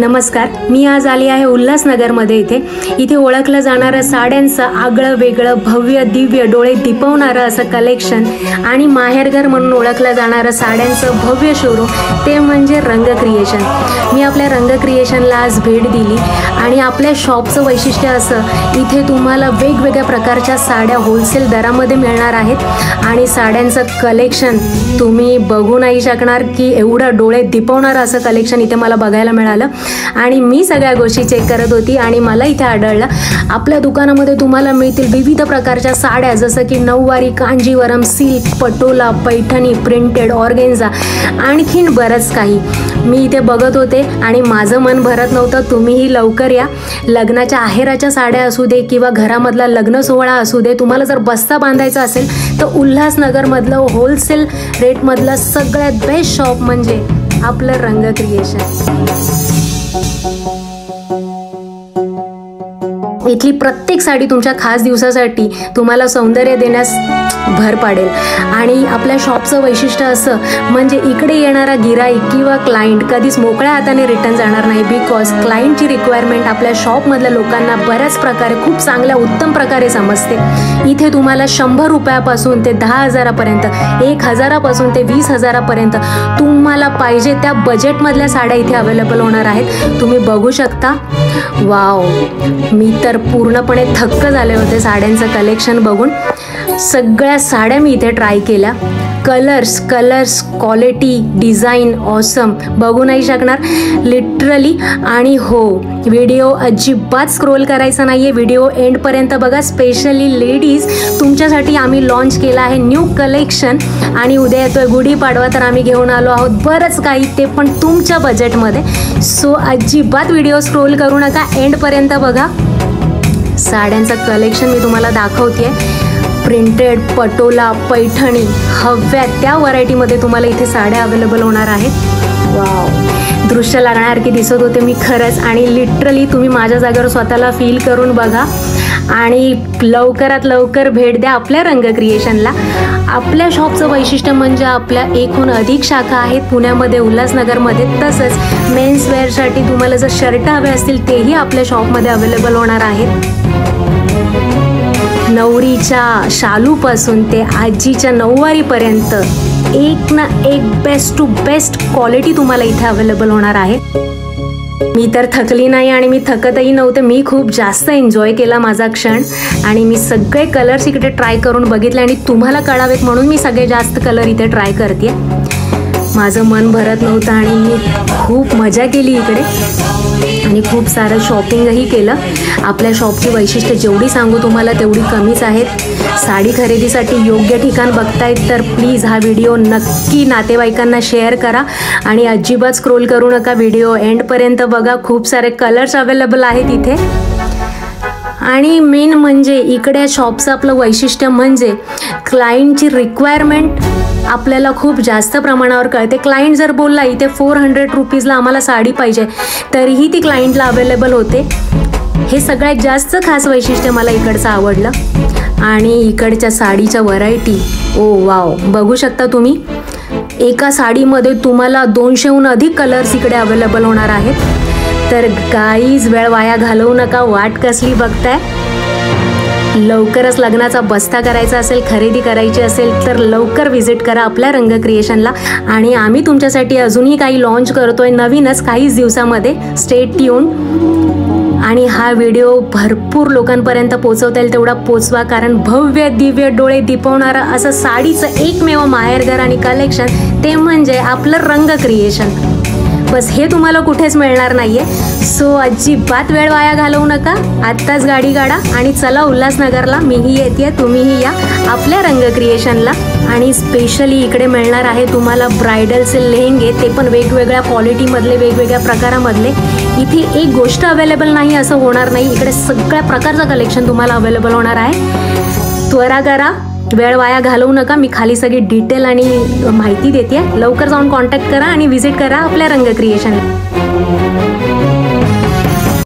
नमस्कार, मी आज आली आहे उल्हासनगरमध्ये. इथे ओळखलं जाणारं साड्यांचं आगळं वेगळं भव्य दिव्य डोळे दिपवणारं असं कलेक्शन आणि माहेरघर म्हणून ओळखलं जाणारं साड्यांचं भव्य शोरूम ते म्हणजे रंग क्रिएशन. मी आपल्या रंग क्रिएशनला आज भेट दिली आणि आपल्या शॉपचं वैशिष्ट्य असं इथे तुम्हाला वेगवेगळ्या प्रकारच्या साड्या होलसेल दरामध्ये मिळणार आहेत आणि साड्यांचं कलेक्शन तुम्ही बघू नाही शकणार की एवढं डोळे दिपवणारं असं कलेक्शन इथे मला बघायला मिळालं. आणि मी सगळ्या गोष्टी चेक करत होती आणि मला इथे आढळलं आपल्या दुकानामध्ये तुम्हाला मिळतील विविध प्रकारच्या साड्या, जसं की Nauvari, Kanjeevaram, silk, Patola, Paithani, printed, organza, आणखीन बरंच काही. मी इथे बघत होते आणि माझं मन भरत नव्हतं. तुम्हीही लवकर या. लग्नाच्या आहेराच्या साड्या असू दे किंवा घरामधला लग्न सोहळा असू दे, तुम्हाला जर बस्ता बांधायचा असेल तर उल्हासनगरमधलं होलसेल रेटमधलं सगळ्यात बेस्ट शॉप म्हणजे आपलं रंग क्रिएशन. इथली प्रत्येक साडी तुमच्या खास दिवसासाठी तुम्हाला सौंदर्य देण्यास भर पाडेल. आणि आपल्या शॉपचं वैशिष्ट्य असं म्हणजे इकडे येणारा गिराईक किंवा क्लायंट कधीच मोकळ्या हाताने रिटर्न जाणार नाही, बिकॉज क्लायंटची रिक्वायरमेंट आपल्या शॉपमधल्या लोकांना बऱ्याच प्रकारे खूप चांगल्या उत्तम प्रकारे समजते. इथे तुम्हाला 100 रुपयापासून ते 10,000पर्यंत, 1,000पासून ते 20,000पर्यंत तुम्हाला पाहिजे त्या बजेटमधल्या साड्या इथे अवेलेबल होणार आहेत. तुम्ही बघू शकता. वाव, मी तर पूर्णपणे थक्क झाले होते साड्यांचं कलेक्शन बघून. सगळ्या साड्या मी इथे ट्राय केल्या. कलर्स, क्वालिटी, डिझाईन ऑसम, बघू नाही शकणार लिटरली. आणि हो, व्हिडिओ अजिबात स्क्रोल करायचा नाही आहे, व्हिडिओ एंडपर्यंत बघा. स्पेशली लेडीज तुमच्यासाठी आम्ही लॉन्च केला आहे न्यू कलेक्शन आणि उद्या येतोय गुढीपाडवा, तर आम्ही घेऊन आलो आहोत बरंच काही, ते पण तुमच्या बजेटमध्ये. सो अजिबात व्हिडिओ स्क्रोल करू नका, एंडपर्यंत बघा. साड्यांचं कलेक्शन मी तुम्हाला दाखवते. प्रिंटेड, पटोला, पैठणी, हव्या त्या व्हरायटीमध्ये तुम्हाला इथे साड्या अवेलेबल होणार आहेत. वाव, दृश्य लागण्यासारखी दिसत होते मी खरंच. आणि लिटरली तुम्ही माझ्या जागेवर स्वतःला फील करून बघा आणि लवकरात लवकर भेट द्या आपल्या रंग क्रिएशनला. आपल्या शॉपचं वैशिष्ट्य म्हणजे आपल्या 1हून अधिक शाखा आहेत पुण्यामध्ये, उल्हासनगरमध्ये. तसंच मेन्सवेअरसाठी तुम्हाला जर शर्ट हवे असतील तेही आपल्या शॉपमध्ये अवेलेबल होणार आहेत. नवरीच्या शालूपासून ते आजीच्या नऊवारीपर्यंत एक ना एक बेस्ट टू बेस्ट क्वालिटी तुम्हाला इथे अवेलेबल होणार आहे. मी तर थकली नाही आणि मी थकतही नव्हते. मी खूप जास्त एन्जॉय केला माझा क्षण आणि मी सगळे कलर्स इकडे ट्राय करून बघितले आणि तुम्हाला कळावेत म्हणून मी सगळे जास्त कलर इथे ट्राय करते. माझं मन भरत नव्हतं आणि मी खूप मजा केली इकडे आणि खूप सारं शॉपिंगही केलं. आपल्या शॉपची वैशिष्ट्य जेवढी सांगू तुम्हाला तेवढी कमीच आहेत. साडी खरेदीसाठी योग्य ठिकाण बघतायत तर प्लीज हा व्हिडिओ नक्की नातेवाईकांना शेअर करा आणि अजिबात स्क्रोल करू नका. व्हिडिओ एंडपर्यंत बघा. खूप सारे कलर्स अवेलेबल आहेत इथे. आणि मेन म्हणजे इकडे शॉपचं आपलं वैशिष्ट्य म्हणजे क्लायंटची रिक्वायरमेंट आपल्याला खूप जास्त प्रमाणावर कळते. क्लायंट जर बोलला इथे 400 रुपीजला आम्हाला साडी पाहिजे तरीही ती क्लायंटला अवेलेबल होते. हे सगळ्यात जास्त खास वैशिष्ट्य मला इकडचं आवडलं. आणि इकडच्या साडीच्या व्हरायटी, ओ वाव, बघू शकता तुम्ही. एका साडीमध्ये तुम्हाला 200हून अधिक कलर्स इकडे अवेलेबल होणार आहेत. तर गाईज, वेळ वाया घालवू नका. वाट कसली बघताय? लवकरच लग्नाचा बस्ता करायचा असेल, खरेदी करायची असेल तर लवकर व्हिजिट करा आपल्या रंग क्रिएशनला. आणि आम्ही तुमच्यासाठी अजूनही काही लॉन्च करतोय नवीनच काहीच दिवसामध्ये. Stay tune. आणि हा व्हिडिओ भरपूर लोकांपर्यंत पोचवता येईल तेवढा पोचवा, कारण भव्य दिव्य डोळे दिपवणारं असं साडीचं एकमेव माहेरघर आणि कलेक्शन ते म्हणजे आपलं रंग क्रिएशन. बस हे तुम्हाला कुठेच मिळणार नाहीये. सो अजिबात वेळ वाया घालवू नका. आत्ताच गाडी काढा आणि चला उल्हासनगरला. मीही येते, तुम्हीही या आपल्या रंग क्रिएशनला. आणि स्पेशली इकडे मिळणार आहे तुम्हाला ब्रायडलचे लेहंगे, ते पण वेगवेगळ्या क्वालिटीमधले, वेगवेगळ्या प्रकारामधले. इथे एक गोष्ट अवेलेबल नाही असं होणार नाही. इकडे सगळ्या प्रकारचं कलेक्शन तुम्हाला अवेलेबल होणार आहे. त्वरा करा, वेळ वाया घालवू नका. मी खाली सगळी डिटेल आणि माहिती देते. लवकर जाऊन कॉन्टॅक्ट करा आणि व्हिजिट करा आपल्या रंग क्रिएशनला.